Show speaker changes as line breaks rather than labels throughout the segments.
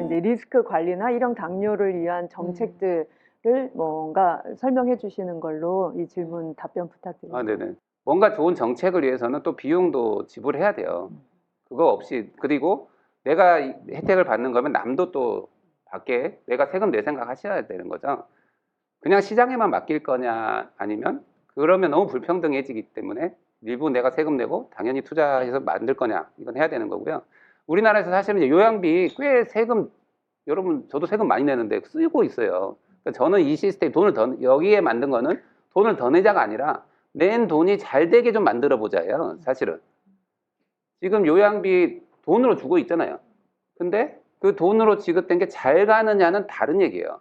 이제 리스크 관리나 일형 당뇨를 위한 정책들을 뭔가 설명해 주시는 걸로 이 질문 답변 부탁드립니다.
네네. 뭔가 좋은 정책을 위해서는 또 비용도 지불해야 돼요. 그거 없이, 그리고 내가 혜택을 받는 거면 남도 또 받게, 내가 세금 내 생각 하셔야 되는 거죠. 그냥 시장에만 맡길 거냐, 아니면 그러면 너무 불평등해지기 때문에 일부 내가 세금 내고 당연히 투자해서 만들 거냐, 이건 해야 되는 거고요. 우리나라에서 사실은 이제 요양비 꽤 세금, 여러분 저도 세금 많이 내는데 쓰고 있어요. 그러니까 저는 이 시스템 여기에 만든 거는 돈을 더 내자가 아니라 낸 돈이 잘 되게 좀 만들어 보자예요. 사실은 지금 요양비 돈으로 주고 있잖아요. 근데 그 돈으로 지급된 게 잘 가느냐는 다른 얘기예요.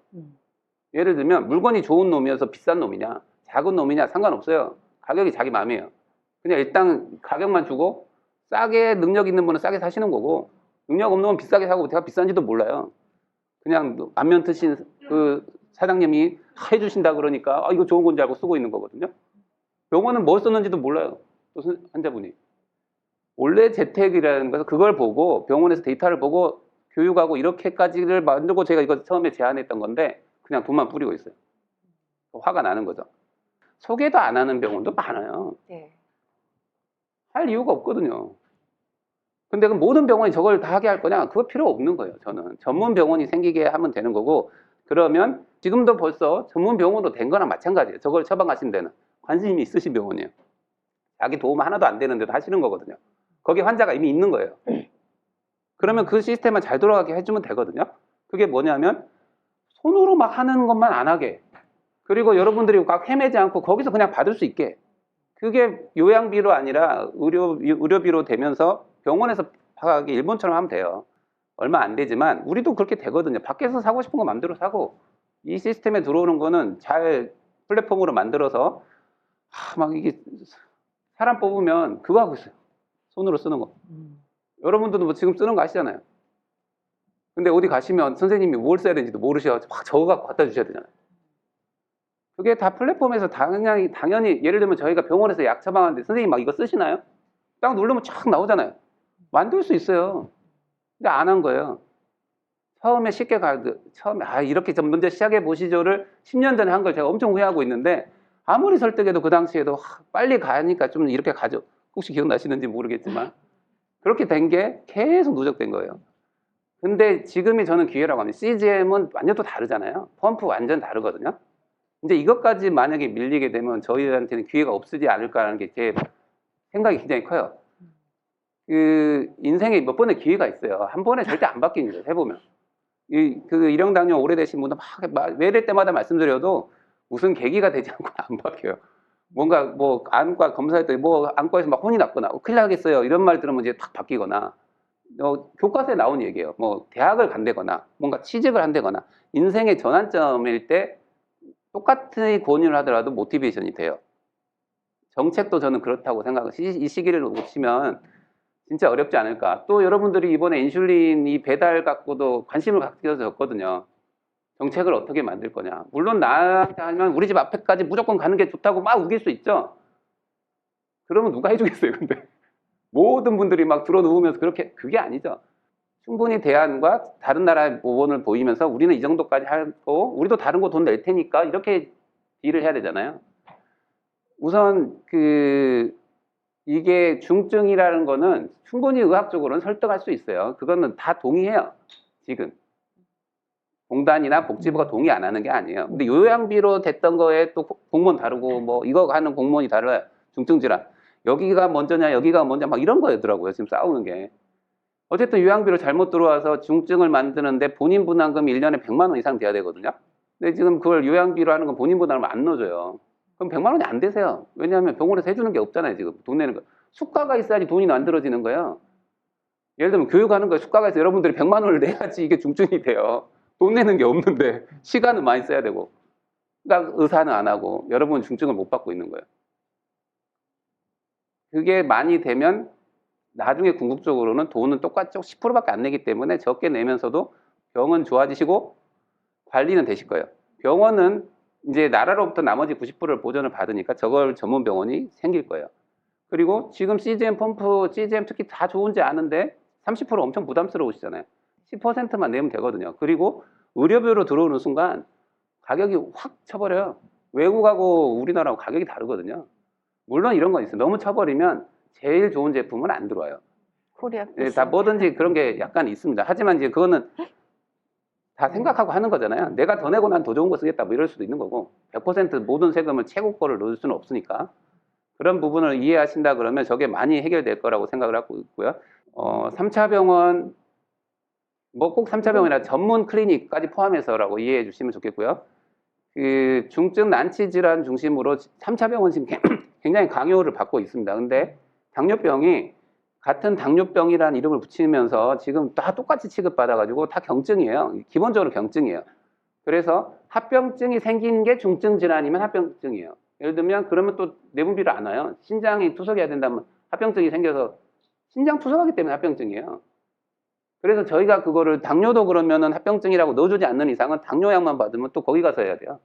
예를 들면 물건이 좋은 놈이어서 비싼 놈이냐 작은 놈이냐 상관없어요. 가격이 자기 마음이에요. 그냥 일단 가격만 주고 싸게, 능력 있는 분은 싸게 사시는 거고, 능력 없는 건 비싸게 사고 제가 비싼지도 몰라요. 그냥 안면 트신 그 사장님이 해주신다 그러니까 이거 좋은 건지 알고 쓰고 있는 거거든요. 병원은 뭐 썼는지도 몰라요. 또 환자분이. 원래 재택이라는 것은 그걸 보고 병원에서 데이터를 보고 교육하고 이렇게까지를 만들고 제가 이거 처음에 제안했던 건데 그냥 돈만 뿌리고 있어요. 화가 나는 거죠. 소개도 안 하는 병원도 많아요.
네.
할 이유가 없거든요. 근데 그 모든 병원이 저걸 다 하게 할 거냐? 그거 필요 없는 거예요. 저는 전문 병원이 생기게 하면 되는 거고, 그러면 지금도 벌써 전문 병원으로 된 거랑 마찬가지예요. 저걸 처방하신 데는 관심이 있으신 병원이에요. 자기 도움 하나도 안 되는데도 하시는 거거든요. 거기 환자가 이미 있는 거예요. 그러면 그 시스템만 잘 돌아가게 해주면 되거든요. 그게 뭐냐면 손으로 막 하는 것만 안 하게, 그리고 여러분들이 막 헤매지 않고 거기서 그냥 받을 수 있게, 그게 요양비로 아니라 의료비로 되면서 병원에서 파악하기 일본처럼 하면 돼요. 얼마 안 되지만 우리도 그렇게 되거든요. 밖에서 사고 싶은 거 마음대로 사고, 이 시스템에 들어오는 거는 잘 플랫폼으로 만들어서 막 이게 사람 뽑으면 그거 하고 있어요. 손으로 쓰는 거. 여러분들도 뭐 지금 쓰는 거 아시잖아요. 근데 어디 가시면 선생님이 뭘 써야 되는지도 모르셔서 막 적어갖고 갖다 주셔야 되잖아요. 그게 다 플랫폼에서 당연히 예를 들면 저희가 병원에서 약 처방하는데 선생님 막 이거 쓰시나요? 딱 누르면 쫙 나오잖아요. 만들 수 있어요. 근데 안 한 거예요. 처음에 쉽게 처음에 이렇게 좀 먼저 시작해 보시죠를 10년 전에 한 걸 제가 엄청 후회하고 있는데, 아무리 설득해도 그 당시에도 빨리 가니까 좀 이렇게 가죠. 혹시 기억나시는지 모르겠지만 그렇게 된 게 계속 누적된 거예요. 근데 지금이 저는 기회라고 합니다. CGM은 완전 또 다르잖아요. 펌프 완전 다르거든요. 이제 이것까지 만약에 밀리게 되면 저희한테는 기회가 없지 않을까라는 게 제 생각이 굉장히 커요. 그 인생에 몇 번의 기회가 있어요. 한 번에 절대 안 바뀝니다. 해보면. 그 일형 당뇨 오래되신 분들 막 외래 때마다 말씀드려도 무슨 계기가 되지 않고 안 바뀌어요. 뭔가 뭐 안과 검사했더니 뭐 안과에서 막 혼이 났거나 큰일 나겠어요 이런 말 들으면 이제 탁 바뀌거나, 교과서에 나온 얘기예요. 뭐 대학을 간다거나 뭔가 취직을 한다거나 인생의 전환점일 때 똑같은 권유를 하더라도 모티베이션이 돼요. 정책도 저는 그렇다고 생각해요. 이 시기를 놓치면 진짜 어렵지 않을까. 또 여러분들이 이번에 인슐린 이 배달 갖고도 관심을 가져졌거든요. 정책을 어떻게 만들 거냐. 물론 나한테 하면 우리 집 앞에까지 무조건 가는 게 좋다고 막 우길 수 있죠. 그러면 누가 해주겠어요, 근데. 모든 분들이 막 들어누우면서 그게 아니죠. 충분히 대안과 다른 나라의 모범을 보이면서 우리는 이 정도까지 하고 우리도 다른 거 돈 낼 테니까 이렇게 딜을 해야 되잖아요. 우선 이게 중증이라는 거는 충분히 의학적으로는 설득할 수 있어요. 그거는 다 동의해요. 지금 공단이나 복지부가 동의 안 하는 게 아니에요. 근데 요양비로 됐던 거에 또 공무원 다르고 뭐 이거 하는 공무원이 달라요. 중증 질환 여기가 먼저냐 여기가 먼저 막 이런 거더라고요. 지금 싸우는 게. 어쨌든 요양비로 잘못 들어와서 중증을 만드는데 본인 부담금이 1년에 100만 원 이상 돼야 되거든요. 근데 지금 그걸 요양비로 하는 건 본인 부담을 안 넣어줘요. 그럼 100만 원이 안 되세요. 왜냐하면 병원에서 해주는 게 없잖아요. 지금 돈 내는 거. 수가가 있어야지 돈이 만들어지는 거예요. 예를 들면 교육하는 거에 수가가 있어요. 여러분들이 100만 원을 내야지 이게 중증이 돼요. 돈 내는 게 없는데 시간은 많이 써야 되고, 그러니까 의사는 안 하고 여러분 중증을 못 받고 있는 거예요. 그게 많이 되면 나중에 궁극적으로는 돈은 똑같죠. 10%밖에 안 내기 때문에 적게 내면서도 병은 좋아지시고 관리는 되실 거예요. 병원은 이제 나라로부터 나머지 90%를 보전을 받으니까 저걸 전문 병원이 생길 거예요. 그리고 지금 CGM 펌프, CGM 특히 다 좋은지 아는데 30% 엄청 부담스러우시잖아요. 10%만 내면 되거든요. 그리고 의료비로 들어오는 순간 가격이 확 쳐버려요. 외국하고 우리나라하고 가격이 다르거든요. 물론 이런 건 있어요. 너무 쳐버리면 제일 좋은 제품은 안 들어와요.
코리아
예,
PC.
다 뭐든지 그런 게 약간 있습니다. 하지만 이제 그거는 다 생각하고 하는 거잖아요. 내가 더 내고 난 더 좋은 거 쓰겠다 뭐 이럴 수도 있는 거고 100% 모든 세금을 최고 거를 넣을 수는 없으니까 그런 부분을 이해하신다 그러면 저게 많이 해결될 거라고 생각을 하고 있고요. 3차 병원 뭐 꼭 3차 병원이라 전문 클리닉까지 포함해서라고 이해해 주시면 좋겠고요. 그 중증 난치 질환 중심으로 3차 병원 지금 굉장히 강요를 받고 있습니다. 근데 당뇨병이 같은 당뇨병이라는 이름을 붙이면서 지금 다 똑같이 취급받아가지고 다 경증이에요. 기본적으로 경증이에요. 그래서 합병증이 생긴 게 중증 질환이면 합병증이에요. 예를 들면 그러면 또 내분비를 안 와요. 신장이 투석해야 된다면 합병증이 생겨서 신장 투석하기 때문에 합병증이에요. 그래서 저희가 그거를 당뇨도 그러면은 합병증이라고 넣어주지 않는 이상은 당뇨약만 받으면 또 거기 가서 해야 돼요.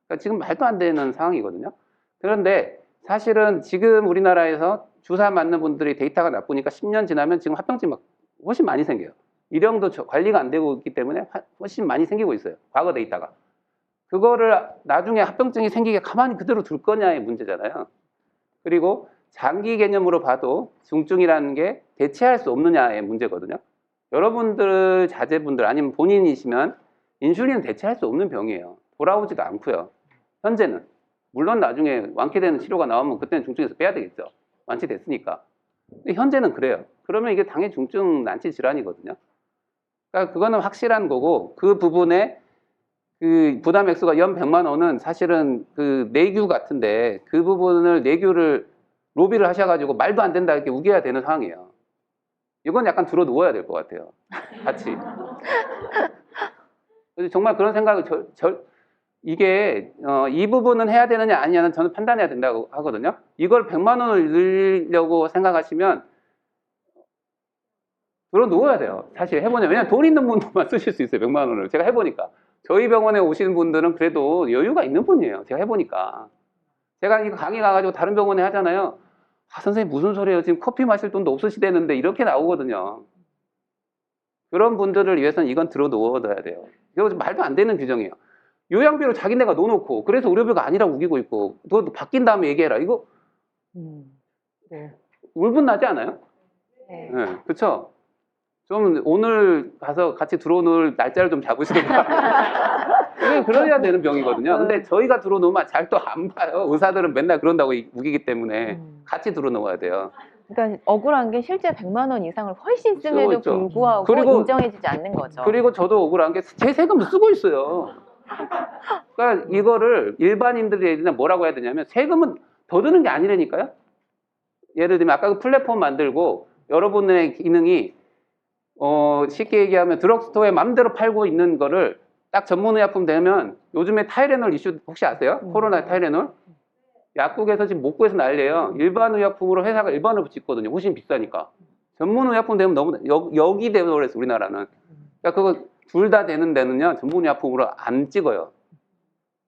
그러니까 지금 말도 안 되는 상황이거든요. 그런데 사실은 지금 우리나라에서 주사 맞는 분들이 데이터가 나쁘니까 10년 지나면 지금 합병증이 막 훨씬 많이 생겨요. 일형도 관리가 안 되고 있기 때문에 훨씬 많이 생기고 있어요. 과거 데이터가. 그거를 나중에 합병증이 생기게 가만히 그대로 둘 거냐의 문제잖아요. 그리고 장기 개념으로 봐도 중증이라는 게 대체할 수 없느냐의 문제거든요. 여러분들 자제분들 아니면 본인이시면 인슐린은 대체할 수 없는 병이에요. 돌아오지도 않고요. 현재는. 물론 나중에 완쾌되는 치료가 나오면 그때는 중증에서 빼야 되겠죠. 완치됐으니까. 근데 현재는 그래요. 그러면 이게 당연히 중증 난치 질환이거든요. 그러니까 그거는 확실한 거고 그 부분에 그 부담 액수가 연 100만 원은 사실은 그 내규 같은데 그 부분을 내규를 로비를 하셔가지고 말도 안 된다 이렇게 우겨야 되는 상황이에요. 이건 약간 들어 누워야 될 것 같아요. 같이. 그래서 정말 그런 생각을 이게 이 부분은 해야 되느냐 아니냐는 저는 판단해야 된다고 하거든요. 이걸 100만 원을 늘리려고 생각하시면 들어 누워야 돼요. 사실 해보면 왜냐면 돈 있는 분들만 쓰실 수 있어요. 100만 원을. 제가 해보니까. 저희 병원에 오시는 분들은 그래도 여유가 있는 분이에요. 제가 해보니까. 제가 이거 강의 가가지고 다른 병원에 하잖아요. 아, 선생님 무슨 소리예요? 지금 커피 마실 돈도 없으시대는데 이렇게 나오거든요. 그런 분들을 위해서는 이건 들어 놓아둬야 돼요. 이거 말도 안 되는 규정이에요. 요양비로 자기네가 넣어놓고 그래서 의료비가 아니라고 우기고 있고 너 바뀐 다음에 얘기해라. 이거
네.
울분 나지 않아요?
네.
네, 그렇죠? 좀 오늘 가서 같이 들어오는 날짜를 좀 잡으시니까 이게 그래야 되는 병이거든요. 근데 저희가 들어놓으면 잘 또 안 봐요. 의사들은 맨날 그런다고 우기기 때문에 같이 들어놓아야 돼요.
그러니까 억울한 게 실제 100만 원 이상을 훨씬
쓰고
씀에도
있죠.
불구하고
그리고-
인정해주지 않는 거죠.
그리고 저도 억울한 게 제 세금도 쓰고 있어요. 그러니까 이거를 일반인들이 뭐라고 해야 되냐면 세금은 더 드는 게 아니라니까요. 예를 들면 아까 그 플랫폼 만들고 여러분의 기능이 쉽게 얘기하면 드럭스토어에 맘대로 팔고 있는 거를 딱 전문의약품 되면 요즘에 타이레놀 이슈 혹시 아세요? 코로나 타이레놀? 약국에서 지금 못 구해서 난리예요. 일반 의약품으로 회사가 일반으로 짓거든요. 훨씬 비싸니까. 전문 의약품 되면 너무 여기 되면 그랬어 우리나라는. 그러니까 그거 둘 다 되는 데는요 전문 의약품으로 안 찍어요.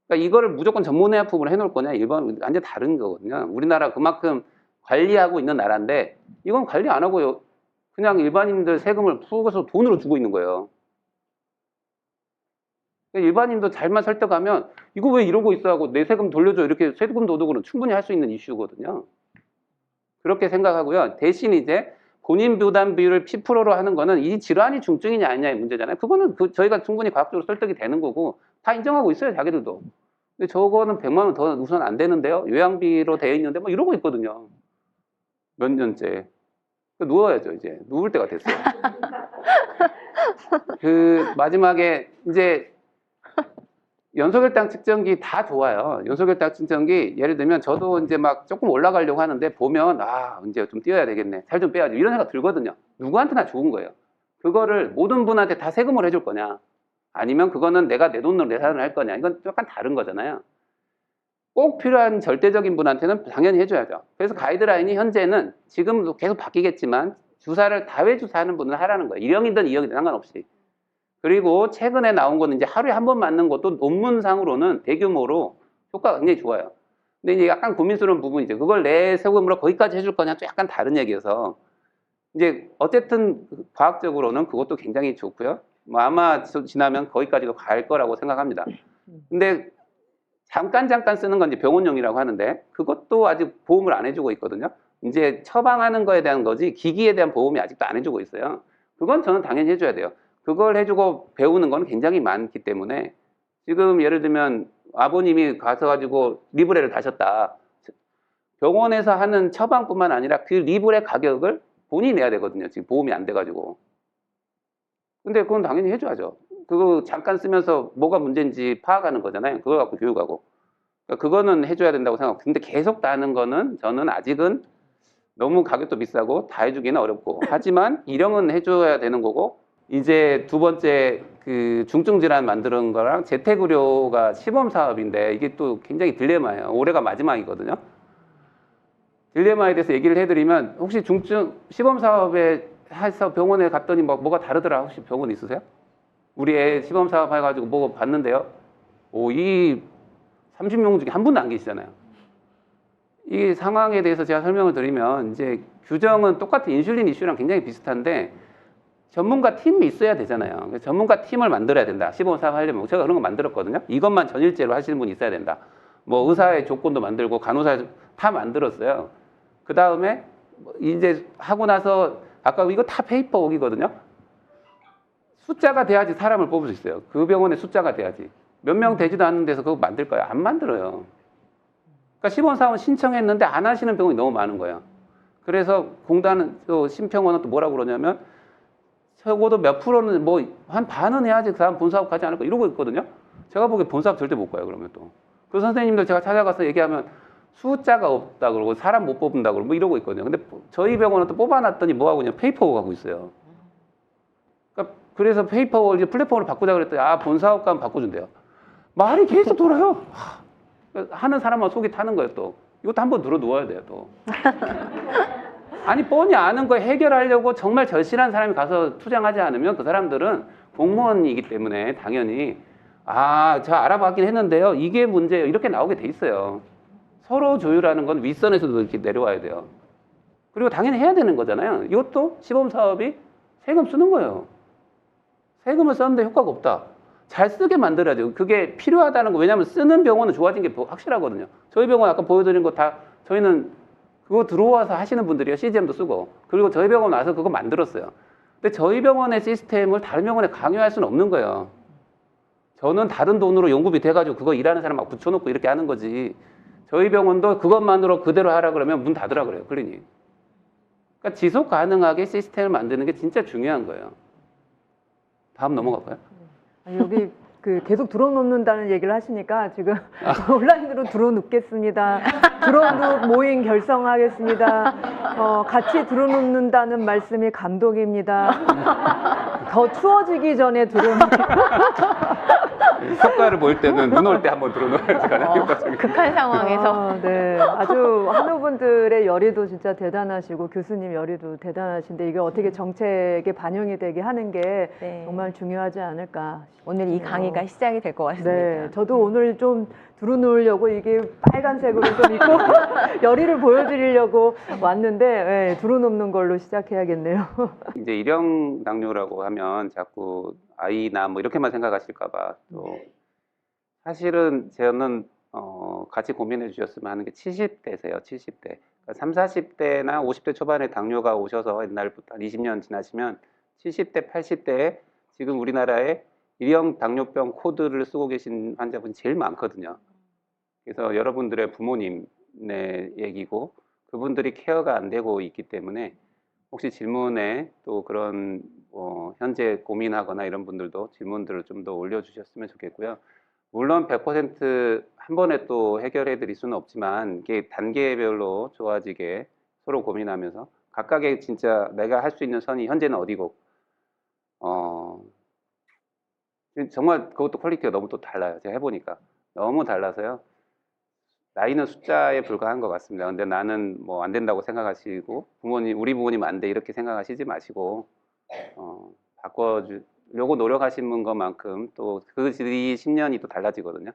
그러니까 이거를 무조건 전문 의약품으로 해놓을 거냐 일반 완전 다른 거거든요. 우리나라 그만큼 관리하고 있는 나라인데 이건 관리 안 하고요. 그냥 일반인들 세금을 푸고서 돈으로 주고 있는 거예요. 일반인도 잘만 설득하면 이거 왜 이러고 있어 하고 내 세금 돌려줘 이렇게 세금 도둑으로 충분히 할 수 있는 이슈거든요. 그렇게 생각하고요. 대신 이제 본인 부담 비율을 10%로 하는 거는 이 질환이 중증이냐 아니냐의 문제잖아요. 그거는 저희가 충분히 과학적으로 설득이 되는 거고 다 인정하고 있어요. 자기들도. 근데 저거는 100만 원 더 우선 안 되는데요. 요양비로 되어 있는데 뭐 이러고 있거든요. 몇 년째. 누워야죠, 이제. 누울 때가 됐어요. 그, 마지막에, 이제, 연소결당 측정기 다 좋아요. 연소결당 측정기, 예를 들면 저도 이제 막 조금 올라가려고 하는데 보면, 아, 이제 좀 뛰어야 되겠네. 살 좀 빼야지. 이런 생각 들거든요. 누구한테나 좋은 거예요. 그거를 모든 분한테 다 세금을 해줄 거냐. 아니면 그거는 내가 내 돈으로 내산을 할 거냐. 이건 약간 다른 거잖아요. 꼭 필요한 절대적인 분한테는 당연히 해줘야죠. 그래서 가이드라인이 현재는 지금도 계속 바뀌겠지만 주사를 다회 주사하는 분은 하라는 거예요. 1형이든 2형이든 상관없이. 그리고 최근에 나온 거는 이제 하루에 한 번 맞는 것도 논문상으로는 대규모로 효과가 굉장히 좋아요. 근데 이제 약간 고민스러운 부분이죠. 그걸 내 세금으로 거기까지 해줄 거냐 또 약간 다른 얘기여서 이제 어쨌든 과학적으로는 그것도 굉장히 좋고요. 뭐 아마 지나면 거기까지도 갈 거라고 생각합니다. 근데 잠깐 쓰는 건 이제 병원용이라고 하는데 그것도 아직 보험을 안 해주고 있거든요. 이제 처방하는 거에 대한 거지 기기에 대한 보험이 아직도 안 해주고 있어요. 그건 저는 당연히 해줘야 돼요. 그걸 해주고 배우는 건 굉장히 많기 때문에 지금 예를 들면 아버님이 가서 가지고 리브레를 다셨다. 병원에서 하는 처방뿐만 아니라 그 리브레 가격을 본인이 내야 되거든요. 지금 보험이 안 돼가지고. 근데 그건 당연히 해줘야죠. 그거 잠깐 쓰면서 뭐가 문제인지 파악하는 거잖아요. 그걸 갖고 교육하고. 그러니까 그거는 해줘야 된다고 생각하고. 근데 계속 다 하는 거는 저는 아직은 너무 가격도 비싸고 다 해주기는 어렵고. 하지만 일형은 해줘야 되는 거고, 이제 두 번째 그 중증 질환 만드는 거랑 재택의료가 시범 사업인데 이게 또 굉장히 딜레마예요. 올해가 마지막이거든요. 딜레마에 대해서 얘기를 해드리면 혹시 중증 시범 사업에 해서 병원에 갔더니 뭐가 다르더라 혹시 병원 있으세요? 우리 애 시범 사업 해가지고 뭐 봤는데요. 이 30명 중에 한 분도 안 계시잖아요. 이 상황에 대해서 제가 설명을 드리면 이제 규정은 똑같은 인슐린 이슈랑 굉장히 비슷한데 전문가 팀이 있어야 되잖아요. 그래서 전문가 팀을 만들어야 된다. 시범 사업 하려면 제가 그런 거 만들었거든요. 이것만 전일제로 하시는 분이 있어야 된다. 뭐 의사의 조건도 만들고 간호사 다 만들었어요. 그 다음에 이제 하고 나서 아까 이거 다 페이퍼웍이거든요. 숫자가 돼야지 사람을 뽑을 수 있어요. 그 병원에 숫자가 돼야지. 몇 명 되지도 않는 데서 그거 만들까요? 안 만들어요. 그러니까 시범 사업은 신청했는데 안 하시는 병원이 너무 많은 거예요. 그래서 공단은 또 심평원은 또 뭐라고 그러냐면 적어도 몇 프로는 뭐 한 반은 해야지 그 다음 본사업 가지 않을까 이러고 있거든요. 제가 보기에 본사업 절대 못 가요. 그러면 또 그 선생님들 제가 찾아가서 얘기하면 숫자가 없다 그러고 사람 못 뽑는다 그러고 뭐 이러고 있거든요. 근데 저희 병원은 또 뽑아놨더니 뭐 하고 있냐 페이퍼워크 하고 있어요. 그러니까 그래서 페이퍼워크 이제 플랫폼을 바꾸자 그랬더니 본사업 가면 바꿔준대요. 말이 계속 돌아요. 하는 사람만 속이 타는 거예요. 또 이것도 한번 들어 누워야 돼요. 또 아니 뻔히 아는 거 해결하려고 정말 절실한 사람이 가서 투쟁하지 않으면 그 사람들은 공무원이기 때문에 당연히 저 알아봤긴 했는데요. 이게 문제예요. 이렇게 나오게 돼 있어요. 서로 조율하는 건 윗선에서도 이렇게 내려와야 돼요. 그리고 당연히 해야 되는 거잖아요. 이것도 시범 사업이 세금 쓰는 거예요. 세금을 썼는데 효과가 없다. 잘 쓰게 만들어야죠. 그게 필요하다는 거. 왜냐하면 쓰는 병원은 좋아진 게 확실하거든요. 저희 병원 아까 보여드린 거 다 저희는 그거 들어와서 하시는 분들이요. CGM도 쓰고. 그리고 저희 병원 와서 그거 만들었어요. 근데 저희 병원의 시스템을 다른 병원에 강요할 수는 없는 거예요. 저는 다른 돈으로 연구비 돼가지고 그거 일하는 사람 막 붙여놓고 이렇게 하는 거지. 저희 병원도 그것만으로 그대로 하라 그러면 문 닫으라 그래요. 클리닉. 그러니까 지속 가능하게 시스템을 만드는 게 진짜 중요한 거예요. 다음 넘어갈까요?
여기 계속 들어놓는다는 얘기를 하시니까 지금 온라인으로 들어놓겠습니다. 들어놓 모임 결성하겠습니다. 같이 들어놓는다는 말씀이 감동입니다. 더 추워지기 전에
효과를 볼 때는 눈 올 때 한번 들어놓아야지 가장 효과적이에요.
극한 상황에서.
네, 아주 한우분들의 열의도 진짜 대단하시고 교수님 열의도 대단하신데 이게 어떻게 정책에 반영이 되게 하는 게
네.
정말 중요하지 않을까 싶네요.
오늘 이 강의가 시작이 될 것 같습니다.
네, 저도 오늘 좀 두루놓으려고 이게 빨간색으로 좀 있고 열의를 보여드리려고 왔는데 네, 두루놓는 걸로 시작해야겠네요.
이제 일형 당뇨라고 하면 자꾸 아이나 뭐 이렇게만 생각하실까봐 또 사실은 저는 같이 고민해 주셨으면 하는 게 70대세요. 70대. 그러니까 3, 40대나 50대 초반에 당뇨가 오셔서 옛날부터 한 20년 지나시면 70대, 80대에 지금 우리나라에 일형 당뇨병 코드를 쓰고 계신 환자분이 제일 많거든요. 그래서 여러분들의 부모님의 얘기고 그분들이 케어가 안 되고 있기 때문에 혹시 질문에 또 그런 현재 고민하거나 이런 분들도 질문들을 좀 더 올려주셨으면 좋겠고요. 물론 100% 한 번에 또 해결해 드릴 수는 없지만 이게 단계별로 좋아지게 서로 고민하면서 각각의 진짜 내가 할 수 있는 선이 현재는 어디고 정말 그것도 퀄리티가 너무 또 달라요. 제가 해보니까 너무 달라서요. 나이는 숫자에 불과한 것 같습니다. 근데 나는 뭐 안 된다고 생각하시고 우리 부모님 안 돼 이렇게 생각하시지 마시고 바꿔주려고 노력하시는 것만큼 또 그 뒤 10년이 또 달라지거든요.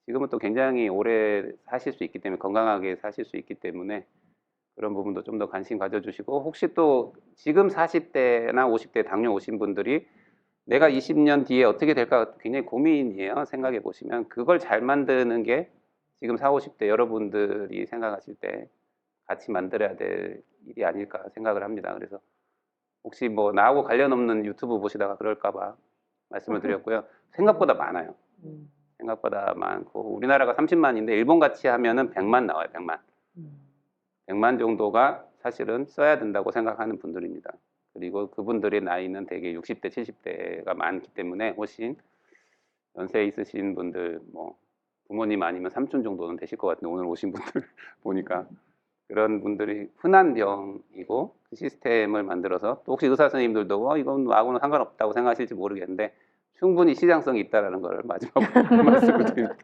지금은 또 굉장히 오래 사실 수 있기 때문에 건강하게 사실 수 있기 때문에 그런 부분도 좀 더 관심 가져주시고 혹시 또 지금 40대나 50대 당뇨 오신 분들이 내가 20년 뒤에 어떻게 될까 굉장히 고민이에요. 생각해 보시면 그걸 잘 만드는 게 지금 40, 50대 여러분들이 생각하실 때 같이 만들어야 될 일이 아닐까 생각을 합니다. 그래서 혹시 뭐 나하고 관련 없는 유튜브 보시다가 그럴까 봐 말씀을 드렸고요. 생각보다 많아요. 생각보다 많고 우리나라가 30만인데 일본 같이 하면은 100만 나와요. 100만. 100만 정도가 사실은 써야 된다고 생각하는 분들입니다. 그리고 그분들의 나이는 대개 60대, 70대가 많기 때문에 훨씬 연세 있으신 분들, 뭐 부모님 아니면 삼촌 정도는 되실 것 같은데 오늘 오신 분들 보니까 그런 분들이 흔한 병이고 그 시스템을 만들어서 또 혹시 의사 선생님들도 이건 나하고는 상관없다고 생각하실지 모르겠는데 충분히 시장성이 있다는 걸 마지막으로 말씀을 드립니다.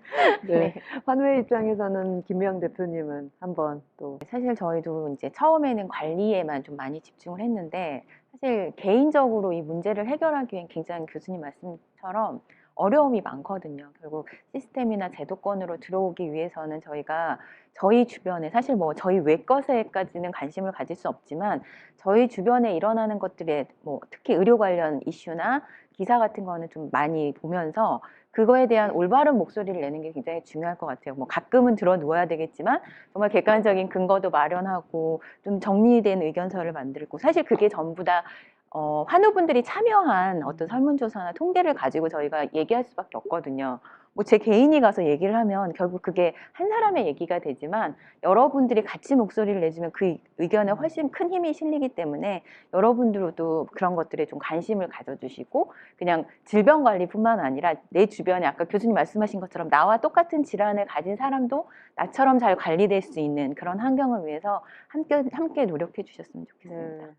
네. 환우의 입장에서는 김명 대표님은 한번 또
사실 저희도 이제 처음에는 관리에만 좀 많이 집중을 했는데 사실 개인적으로 이 문제를 해결하기 위해 굉장히 교수님 말씀처럼 어려움이 많거든요. 결국 시스템이나 제도권으로 들어오기 위해서는 저희가 저희 주변에 사실 뭐 저희 외과에까지는 관심을 가질 수 없지만 저희 주변에 일어나는 것들에 뭐 특히 의료 관련 이슈나 기사 같은 거는 좀 많이 보면서 그거에 대한 올바른 목소리를 내는 게 굉장히 중요할 것 같아요. 뭐 가끔은 들어 누워야 되겠지만 정말 객관적인 근거도 마련하고 좀 정리된 의견서를 만들고 사실 그게 전부 다 환우분들이 참여한 어떤 설문조사나 통계를 가지고 저희가 얘기할 수밖에 없거든요. 뭐 제 개인이 가서 얘기를 하면 결국 그게 한 사람의 얘기가 되지만 여러분들이 같이 목소리를 내주면 그 의견에 훨씬 큰 힘이 실리기 때문에 여러분들도 그런 것들에 좀 관심을 가져주시고 그냥 질병 관리뿐만 아니라 내 주변에 아까 교수님 말씀하신 것처럼 나와 똑같은 질환을 가진 사람도 나처럼 잘 관리될 수 있는 그런 환경을 위해서 함께 노력해 주셨으면 좋겠습니다.
네.